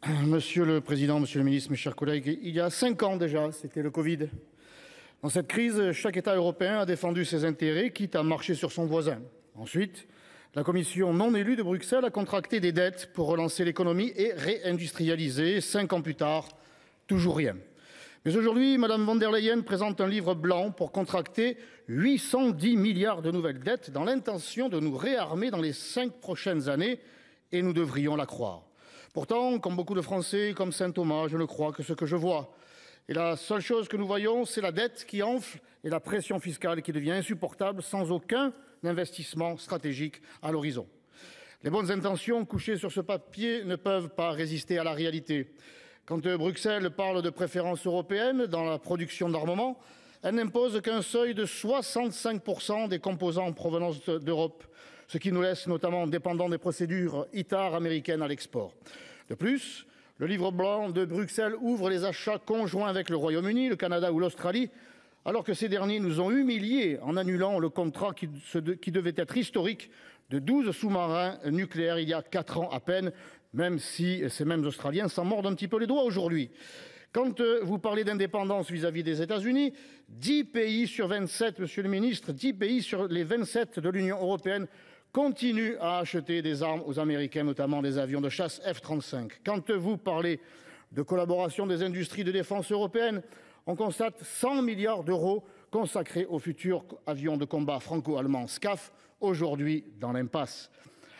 Monsieur le président, monsieur le ministre, mes chers collègues, il y a 5 ans déjà, c'était le Covid. Dans cette crise, chaque État européen a défendu ses intérêts, quitte à marcher sur son voisin. Ensuite, la Commission non élue de Bruxelles a contracté des dettes pour relancer l'économie et réindustrialiser. 5 ans plus tard, toujours rien. Mais aujourd'hui, Mme von der Leyen présente un livre blanc pour contracter 810 milliards de nouvelles dettes dans l'intention de nous réarmer dans les 5 prochaines années, et nous devrions la croire. Pourtant, comme beaucoup de Français, comme saint Thomas, je ne crois que ce que je vois. Et la seule chose que nous voyons, c'est la dette qui enfle et la pression fiscale qui devient insupportable sans aucun investissement stratégique à l'horizon. Les bonnes intentions couchées sur ce papier ne peuvent pas résister à la réalité. Quand Bruxelles parle de préférence européenne dans la production d'armement, elle n'impose qu'un seuil de 65% des composants en provenance d'Europe, ce qui nous laisse notamment dépendants des procédures ITAR américaines à l'export. De plus, le livre blanc de Bruxelles ouvre les achats conjoints avec le Royaume-Uni, le Canada ou l'Australie, alors que ces derniers nous ont humiliés en annulant le contrat qui devait être historique de 12 sous-marins nucléaires il y a 4 ans à peine, même si ces mêmes Australiens s'en mordent un petit peu les doigts aujourd'hui. Quand vous parlez d'indépendance vis-à-vis des États-Unis, 10 pays sur 27, monsieur le ministre, 10 pays sur les 27 de l'Union européenne continuent à acheter des armes aux Américains, notamment des avions de chasse F-35. Quand vous parlez de collaboration des industries de défense européennes, on constate 100 milliards d'euros consacrés aux futurs avions de combat franco-allemands SCAF, aujourd'hui dans l'impasse.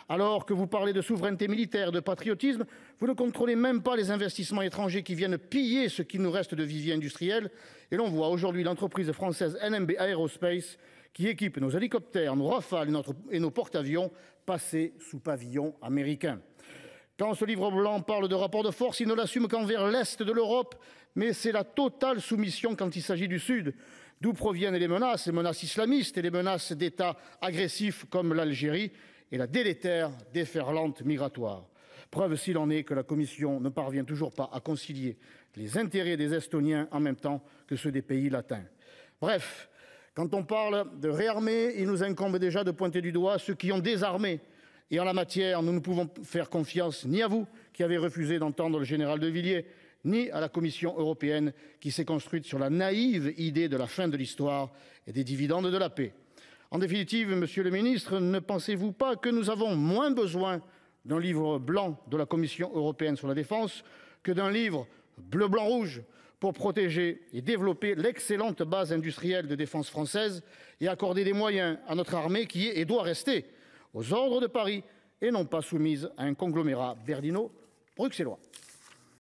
Alors que vous parlez de souveraineté militaire, de patriotisme, vous ne contrôlez même pas les investissements étrangers qui viennent piller ce qu'il nous reste de vivier industriel. Et l'on voit aujourd'hui l'entreprise française NMB Aerospace qui équipe nos hélicoptères, nos Rafales et nos porte-avions passer sous pavillon américain. Quand ce livre blanc parle de rapport de force, il ne l'assume qu'envers l'Est de l'Europe, mais c'est la totale soumission quand il s'agit du Sud, d'où proviennent les menaces islamistes et les menaces d'États agressifs comme l'Algérie et la délétère déferlante migratoire. Preuve s'il en est que la Commission ne parvient toujours pas à concilier les intérêts des Estoniens en même temps que ceux des pays latins. Bref, quand on parle de réarmer, il nous incombe déjà de pointer du doigt ceux qui ont désarmé. Et en la matière, nous ne pouvons faire confiance ni à vous, qui avez refusé d'entendre le général de Villiers, ni à la Commission européenne, qui s'est construite sur la naïve idée de la fin de l'histoire et des dividendes de la paix. En définitive, monsieur le ministre, ne pensez-vous pas que nous avons moins besoin d'un livre blanc de la Commission européenne sur la défense que d'un livre bleu-blanc-rouge pour protéger et développer l'excellente base industrielle de défense française et accorder des moyens à notre armée qui est et doit rester aux ordres de Paris et non pas soumise à un conglomérat berlino-bruxellois.